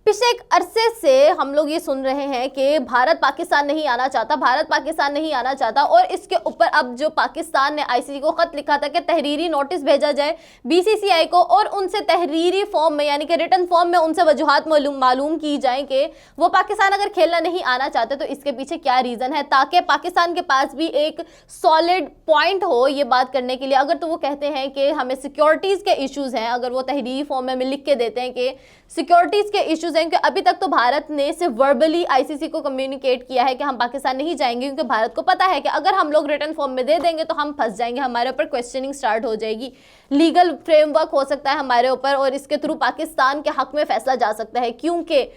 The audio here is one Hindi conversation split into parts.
पिछले एक अरसे से हम लोग ये सुन रहे हैं कि भारत पाकिस्तान नहीं आना चाहता, भारत पाकिस्तान नहीं आना चाहता। और इसके ऊपर अब जो पाकिस्तान ने आईसीसी को खत लिखा था कि तहरीरी नोटिस भेजा जाए बीसीसीआई को और उनसे तहरीरी फॉर्म में यानी कि रिटन फॉर्म में उनसे वजूहात मालूम की जाए कि वो पाकिस्तान अगर खेलना नहीं आना चाहते तो इसके पीछे क्या रीज़न है, ताकि पाकिस्तान के पास भी एक सॉलिड पॉइंट हो ये बात करने के लिए। अगर तो वो कहते हैं कि हमें सिक्योरिटीज़ के इश्यूज़ हैं, अगर वो तहरीरी फॉर्म में लिख के देते हैं कि सिक्योरिटीज़ के इश्यूज़ हैं, क्योंकि अभी तक तो भारत ने सिर्फ वर्बली आईसीसी को कम्युनिकेट किया है कि हम पाकिस्तान नहीं जाएंगे, क्योंकि भारत को पता है कि अगर हम लोग रिटर्न फॉर्म में दे देंगे तो हम फंस जाएंगे, हमारे ऊपर क्वेश्चनिंग स्टार्ट हो जाएगी, लीगल फ्रेमवर्क हो सकता है हमारे ऊपर और इसके थ्रू पाकिस्तान के हक में फैसला जा सकता है। क्योंकि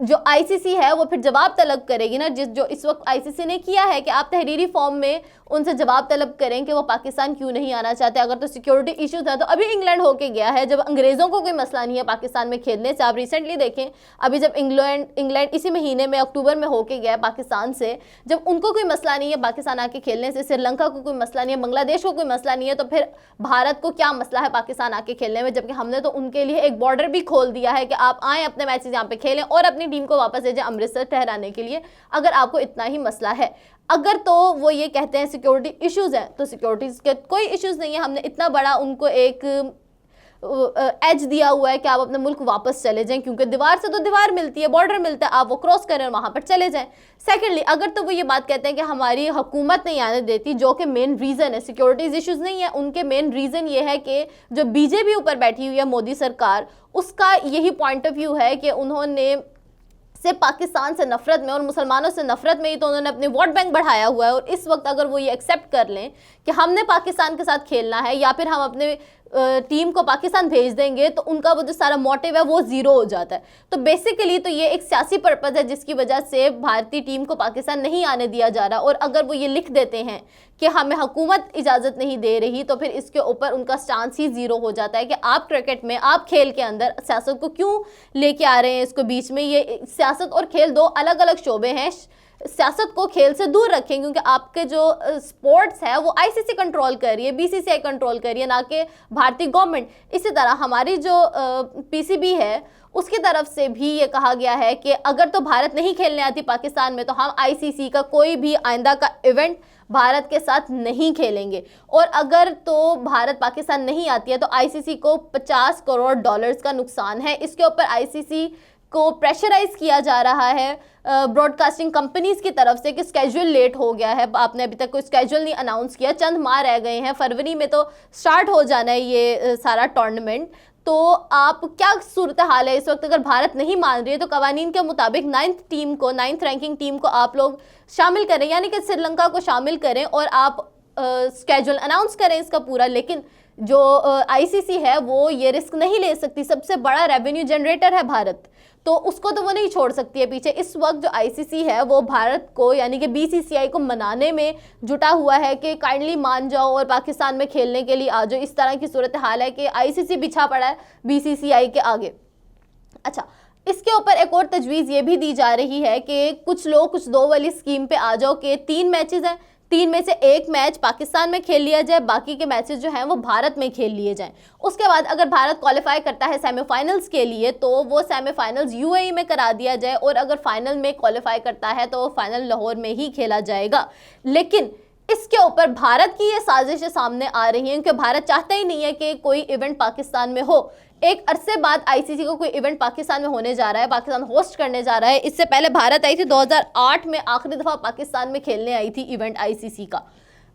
जो आईसीसी है वो फिर जवाब तलब करेगी ना, जो इस वक्त आईसीसी ने किया है कि आप तहरीरी फॉर्म में उनसे जवाब तलब करें कि वो पाकिस्तान क्यों नहीं आना चाहते। अगर तो सिक्योरिटी इश्यूज है तो अभी इंग्लैंड होके गया है, जब अंग्रेज़ों को कोई मसला नहीं है पाकिस्तान में खेलने से। आप रिसेंटली देखें, अभी जब इंग्लैंड इसी महीने में अक्टूबर में होके गया पाकिस्तान से, जब उनको कोई मसला नहीं है पाकिस्तान आके खेलने से, श्रीलंका को कोई मसला नहीं है, बांग्लादेश को कोई मसला नहीं है, तो फिर भारत को क्या मसला है पाकिस्तान आके खेलने में। जबकि हमने तो उनके लिए एक बॉर्डर भी खोल दिया है कि आप आएँ अपने मैचेस यहाँ पे खेलें और अपनी टीम को वापस भेजें अमृतसर ठहराने के लिए, अगर आपको इतना ही मसला है। अगर तो वो ये कहते हैं सिक्योरिटी इश्यूज हैं, तो सिक्योरिटीज के कोई इश्यूज नहीं है। हमने इतना बड़ा उनको एक एज दिया हुआ है कि आप अपने मुल्क वापस चले जाएं, क्योंकि दीवार से तो दीवार मिलती है, बॉर्डर मिलता है, आप वो क्रॉस करें और वहाँ पर चले जाएं। सेकेंडली, अगर तो वो ये बात कहते हैं कि हमारी हुकूमत नहीं आने देती, जो कि मेन रीज़न है, सिक्योरिटीज़ इश्यूज़ नहीं है, उनके मेन रीज़न ये है कि जो बीजेपी ऊपर बैठी हुई है मोदी सरकार, उसका यही पॉइंट ऑफ व्यू है कि उन्होंने सिर्फ पाकिस्तान से नफरत में और मुसलमानों से नफरत में ही तो उन्होंने अपने वोट बैंक बढ़ाया हुआ है। और इस वक्त अगर वो ये एक्सेप्ट कर लें कि हमने पाकिस्तान के साथ खेलना है या फिर हम अपने टीम को पाकिस्तान भेज देंगे, तो उनका वो जो सारा मोटिव है वो ज़ीरो हो जाता है। तो बेसिकली तो ये एक सियासी पर्पज़ है जिसकी वजह से भारतीय टीम को पाकिस्तान नहीं आने दिया जा रहा। और अगर वो ये लिख देते हैं कि हमें हुकूमत इजाज़त नहीं दे रही, तो फिर इसके ऊपर उनका स्टांस ही ज़ीरो हो जाता है कि आप क्रिकेट में, आप खेल के अंदर सियासत को क्यों लेके आ रहे हैं इसको बीच में। ये सियासत और खेल दो अलग अलग शोबे हैं, सियासत को खेल से दूर रखें, क्योंकि आपके जो स्पोर्ट्स है वो आईसीसी कंट्रोल कर रही है, बीसीसीआई कंट्रोल कर रही है, ना कि भारतीय गवर्नमेंट। इसी तरह हमारी जो पीसीबी है उसकी तरफ से भी ये कहा गया है कि अगर तो भारत नहीं खेलने आती पाकिस्तान में, तो हम आईसीसी का कोई भी आइंदा का इवेंट भारत के साथ नहीं खेलेंगे। और अगर तो भारत पाकिस्तान नहीं आती है तो आईसीसी को $50 करोड़ का नुकसान है। इसके ऊपर आईसीसी को प्रेशराइज किया जा रहा है ब्रॉडकास्टिंग कंपनीज की तरफ से कि स्केड्यूल लेट हो गया है, आपने अभी तक कोई स्केड्यूल नहीं अनाउंस किया, चंद माह रह गए हैं, फरवरी में तो स्टार्ट हो जाना है ये सारा टूर्नामेंट। तो आप क्या सूरत हाल है इस वक्त? अगर भारत नहीं मान रही है तो कवानीन के मुताबिक 9th रैंकिंग टीम को आप लोग शामिल करें, यानी कि श्रीलंका को शामिल करें और आप स्केड्यूल अनाउंस करें इसका पूरा। लेकिन जो आईसीसी है वो ये रिस्क नहीं ले सकती, सबसे बड़ा रेवेन्यू जनरेटर है भारत, तो उसको तो वो नहीं छोड़ सकती है पीछे। इस वक्त जो आईसीसी है वो भारत को यानी कि बीसीसीआई को मनाने में जुटा हुआ है कि काइंडली मान जाओ और पाकिस्तान में खेलने के लिए आ जाओ। इस तरह की सूरत हाल है कि आईसीसी बिछा पड़ा है बीसीसीआई के आगे। अच्छा, इसके ऊपर एक और तजवीज़ ये भी दी जा रही है कि कुछ लोग कुछ दो वाली स्कीम पे आ जाओ कि 3 मैचेस हैं, 3 में से 1 मैच पाकिस्तान में खेल लिया जाए, बाकी के मैचेस जो हैं वो भारत में खेल लिए जाएं। उसके बाद अगर भारत क्वालिफाई करता है सेमीफाइनल्स के लिए तो वो सेमीफाइनल्स यूएई में करा दिया जाए, और अगर फाइनल में क्वालिफाई करता है तो वो फाइनल लाहौर में ही खेला जाएगा। लेकिन इसके ऊपर भारत की ये साजिशें सामने आ रही हैं क्योंकि भारत चाहता ही नहीं है कि कोई इवेंट पाकिस्तान में हो। एक अरसे बाद आईसीसी को कोई इवेंट पाकिस्तान में होने जा रहा है, पाकिस्तान होस्ट करने जा रहा है। इससे पहले भारत आई थी 2008 में, आखिरी दफ़ा पाकिस्तान में खेलने आई थी इवेंट आईसीसी का,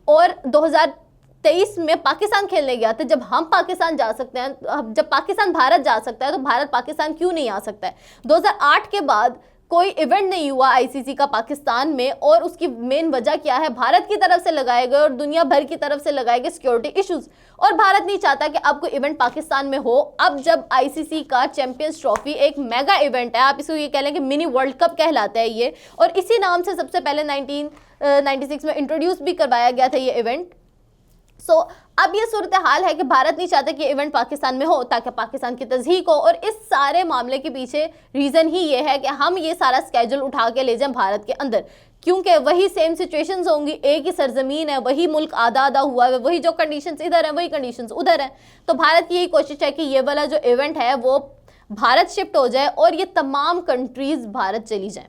और 2023 में पाकिस्तान खेलने गया था। जब हम पाकिस्तान जा सकते हैं, जब पाकिस्तान भारत जा सकता है, तो भारत पाकिस्तान क्यों नहीं आ सकता है? 2008 के बाद कोई इवेंट नहीं हुआ आईसीसी का पाकिस्तान में, और उसकी मेन वजह क्या है? भारत की तरफ से लगाए गए और दुनिया भर की तरफ से लगाए गए सिक्योरिटी इश्यूज, और भारत नहीं चाहता कि अब कोई इवेंट पाकिस्तान में हो। अब जब आईसीसी का चैंपियंस ट्रॉफी एक मेगा इवेंट है, आप इसको ये कह लें कि मिनी वर्ल्ड कप कहलाता है ये, और इसी नाम से सबसे पहले 1996 में इंट्रोड्यूस भी करवाया गया था ये इवेंट। अब ये सूरत हाल है कि भारत नहीं चाहता कि इवेंट पाकिस्तान में हो ताकि पाकिस्तान की तज़हीक हो, और इस सारे मामले के पीछे रीज़न ही ये है कि हम ये सारा स्केड्यूल उठा के ले जाएं भारत के अंदर, क्योंकि वही सेम सिचुएशंस होंगी, एक ही सरजमीन है, वही मुल्क आधा आधा हुआ है, वही जो कंडीशंस इधर हैं वही कंडीशंस उधर हैं। तो भारत की यही कोशिश है कि ये वाला जो इवेंट है वो भारत शिफ्ट हो जाए और ये तमाम कंट्रीज भारत चली जाएं।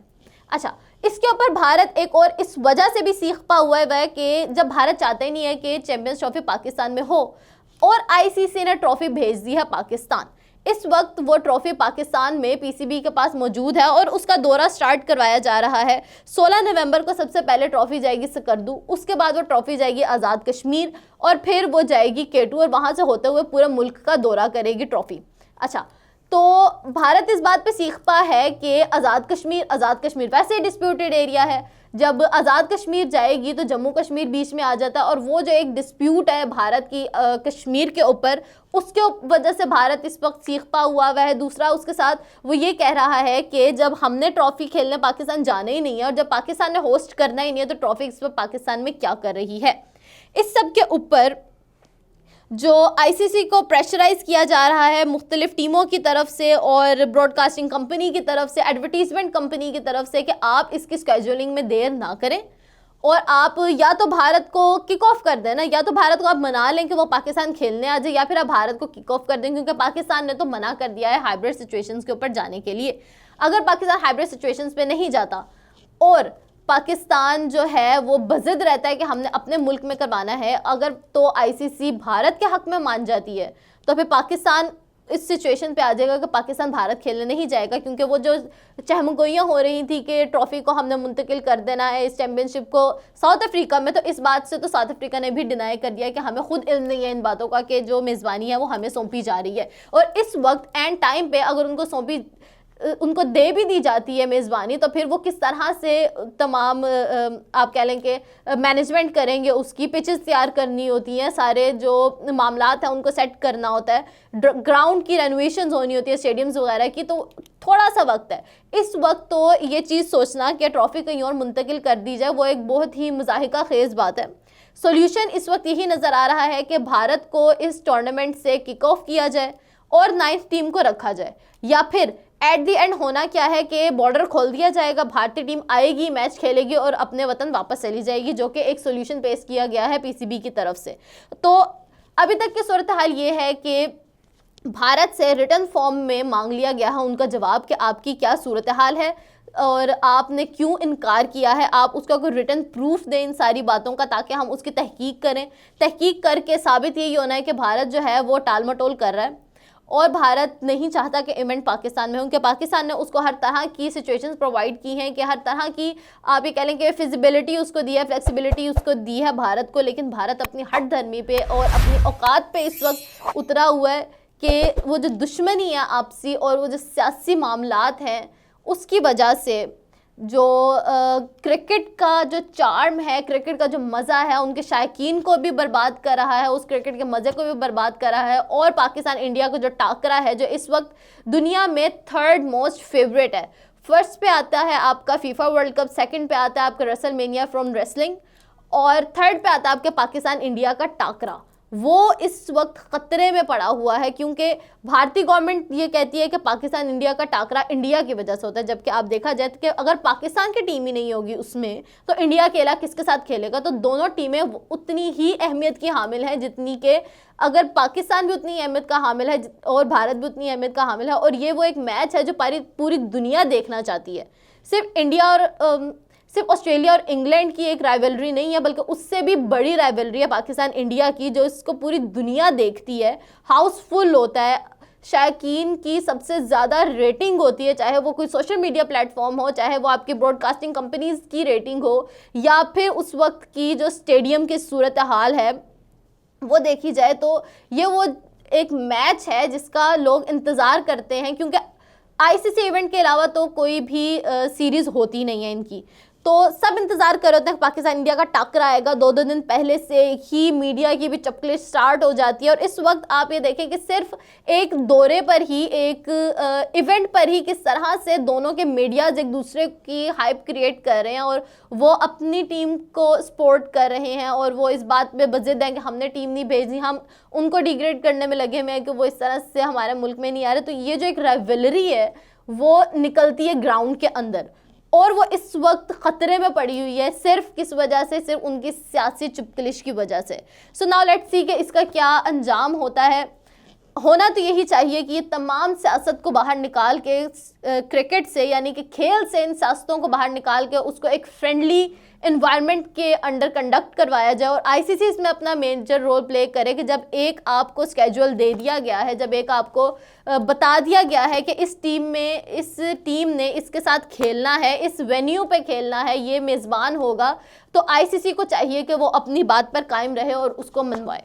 अच्छा, इसके ऊपर भारत एक और इस वजह से भी सीख पा हुआ है कि जब भारत चाहते ही नहीं है कि चैंपियंस ट्रॉफी पाकिस्तान में हो, और आईसीसी ने ट्रॉफी भेज दी है पाकिस्तान। इस वक्त वो ट्रॉफी पाकिस्तान में पीसीबी के पास मौजूद है और उसका दौरा स्टार्ट करवाया जा रहा है। 16 नवंबर को सबसे पहले ट्रॉफी जाएगी सकर्दू, उसके बाद वो ट्रॉफी जाएगी आज़ाद कश्मीर और फिर वो जाएगी केटू और वहाँ से होते हुए पूरे मुल्क का दौरा करेगी ट्रॉफी। अच्छा, तो भारत इस बात पे सीख पा है कि आज़ाद कश्मीर वैसे ही डिस्प्यूटेड एरिया है। जब आज़ाद कश्मीर जाएगी तो जम्मू कश्मीर बीच में आ जाता है और वो जो एक डिस्प्यूट है भारत की कश्मीर के ऊपर, उसके वजह से भारत इस वक्त सीख पा हुआ है। दूसरा उसके साथ वो ये कह रहा है कि जब हमने ट्रॉफी खेलने पाकिस्तान जाना ही नहीं है और जब पाकिस्तान ने होस्ट करना ही नहीं है तो ट्रॉफी इस वक्त पाकिस्तान में क्या कर रही है। इस सब के ऊपर जो आईसीसी को प्रेशराइज किया जा रहा है मुख्तलिफ टीमों की तरफ से और ब्रॉडकास्टिंग कंपनी की तरफ से, एडवर्टीजमेंट कंपनी की तरफ से, कि आप इसकी स्केड्यूलिंग में देर ना करें और आप या तो भारत को किक ऑफ कर दें ना, या तो भारत को आप मना लें कि वो पाकिस्तान खेलने आ जाए, या फिर आप भारत को किक ऑफ कर दें, क्योंकि पाकिस्तान ने तो मना कर दिया है हाइब्रिड सिचुएशंस के ऊपर जाने के लिए। अगर पाकिस्तान हाइब्रिड सिचुएशंस पे नहीं जाता और पाकिस्तान जो है वो बज़िद रहता है कि हमने अपने मुल्क में करवाना है, अगर तो आईसीसी भारत के हक में मान जाती है तो फिर पाकिस्तान इस सिचुएशन पे आ जाएगा कि पाकिस्तान भारत खेलने नहीं जाएगा, क्योंकि वो जो चहमगोइयाँ हो रही थी कि ट्रॉफी को हमने मुंतकिल कर देना है इस चैम्पियनशिप को साउथ अफ्रीका में, तो इस बात से तो साउथ अफ्रीका ने भी डिनाई कर दिया कि हमें खुद इल्म नहीं है इन बातों का कि जो मेज़बानी है वो हमें सौंपी जा रही है। और इस वक्त एंड टाइम पे अगर उनको दे भी दी जाती है मेज़बानी, तो फिर वो किस तरह से तमाम आप कह लें कि मैनेजमेंट करेंगे, उसकी पिचेस तैयार करनी होती हैं, सारे जो मामलात हैं उनको सेट करना होता है, ग्राउंड की रेनोवेशंस होनी होती है स्टेडियम्स वगैरह की, तो थोड़ा सा वक्त है। इस वक्त तो ये चीज़ सोचना कि ट्रॉफी कहीं और मुंतकिल कर दी जाए वो एक बहुत ही मज़ाहिका खेज़ बात है। सोल्यूशन इस वक्त यही नज़र आ रहा है कि भारत को इस टूर्नामेंट से किक ऑफ किया जाए और 9th टीम को रखा जाए, या फिर एट दी एंड होना क्या है कि बॉर्डर खोल दिया जाएगा, भारतीय टीम आएगी, मैच खेलेगी और अपने वतन वापस चली जाएगी, जो कि एक सोल्यूशन पेश किया गया है पीसीबी की तरफ से। तो अभी तक की सूरत हाल ये है कि भारत से रिटर्न फॉर्म में मांग लिया गया है उनका जवाब कि आपकी क्या सूरत हाल है और आपने क्यों इनकार किया है, आप उसका कोई रिटर्न प्रूफ दें इन सारी बातों का, ताकि हम उसकी तहकीक करें। तहकीक करके साबित यही होना है कि भारत जो है वो टाल मटोल कर रहा है और भारत नहीं चाहता कि इवेंट पाकिस्तान में हो, क्योंकि पाकिस्तान ने उसको हर तरह की सिचुएशंस प्रोवाइड की हैं, कि हर तरह की आप ये कह लें कि फिजिबिलिटी उसको दी है, फ्लेक्सिबिलिटी उसको दी है भारत को, लेकिन भारत अपनी हट धर्मी पे और अपनी औकात पे इस वक्त उतरा हुआ है कि वो जो दुश्मनी है आपसी और वो जो सियासी मामलात हैं उसकी वजह से जो क्रिकेट का जो चार्म है, क्रिकेट का जो मज़ा है, उनके शायकीन को भी बर्बाद कर रहा है, उस क्रिकेट के मज़े को भी बर्बाद कर रहा है। और पाकिस्तान इंडिया को जो टाकरा है, जो इस वक्त दुनिया में 3rd मोस्ट फेवरेट है, फर्स्ट पे आता है आपका फीफा वर्ल्ड कप, सेकंड पे आता है आपका रेसलमेनिया फ्रॉम रेसलिंग और थर्ड पे आता है आपके पाकिस्तान इंडिया का टाकरा, वो इस वक्त ख़तरे में पड़ा हुआ है, क्योंकि भारतीय गवर्नमेंट ये कहती है कि पाकिस्तान इंडिया का टाकरा इंडिया की वजह से होता है, जबकि आप देखा जाए कि अगर पाकिस्तान की टीम ही नहीं होगी उसमें तो इंडिया अकेला किसके साथ खेलेगा। तो दोनों टीमें उतनी ही अहमियत की हामिल हैं जितनी कि अगर पाकिस्तान भी उतनी अहमियत का हामिल है और भारत भी उतनी अहमियत का हामिल है। और ये वो एक मैच है जो पूरी दुनिया देखना चाहती है। सिर्फ ऑस्ट्रेलिया और इंग्लैंड की एक राइवलरी नहीं है, बल्कि उससे भी बड़ी राइवलरी है पाकिस्तान इंडिया की, जो इसको पूरी दुनिया देखती है, हाउसफुल होता है, शायकीन की सबसे ज़्यादा रेटिंग होती है, चाहे वो कोई सोशल मीडिया प्लेटफॉर्म हो, चाहे वो आपकी ब्रॉडकास्टिंग कंपनीज़ की रेटिंग हो, या फिर उस वक्त की जो स्टेडियम की सूरत हाल है वो देखी जाए तो ये वो एक मैच है जिसका लोग इंतज़ार करते हैं, क्योंकि आईसीसी इवेंट के अलावा तो कोई भी सीरीज़ होती नहीं है इनकी, तो सब इंतज़ार कर रहे होते हैं पाकिस्तान इंडिया का टाकरा आएगा। 2-2 दिन पहले से ही मीडिया की भी चपकली स्टार्ट हो जाती है और इस वक्त आप ये देखें कि सिर्फ एक दौरे पर ही, एक इवेंट पर ही किस तरह से दोनों के मीडियाज एक दूसरे की हाइप क्रिएट कर रहे हैं और वो अपनी टीम को सपोर्ट कर रहे हैं और वो इस बात पे बज़िद हैं कि हमने टीम नहीं भेजी, हम उनको डिग्रेड करने में लगे हुए हैं कि वो इस तरह से हमारे मुल्क में नहीं आ रहे। तो ये जो एक राइवलरी है वो निकलती है ग्राउंड के अंदर और वो इस वक्त ख़तरे में पड़ी हुई है, सिर्फ किस वजह से, सिर्फ उनकी सियासी चुपकलिश की वजह से। सो नाउ लेट्स सी कि इसका क्या अंजाम होता है। होना तो यही चाहिए कि ये तमाम सियासत को बाहर निकाल के क्रिकेट से यानी कि खेल से इन सियासतों को बाहर निकाल के उसको एक फ्रेंडली इन्वायरमेंट के अंडर कंडक्ट करवाया जाए और आईसीसी इसमें अपना मेजर रोल प्ले करे कि जब एक आपको स्केड्यूल दे दिया गया है, जब एक आपको बता दिया गया है कि इस टीम ने इसके साथ खेलना है, इस वेन्यू पे खेलना है, ये मेज़बान होगा, तो आईसीसी को चाहिए कि वो अपनी बात पर कायम रहे और उसको मनवाए।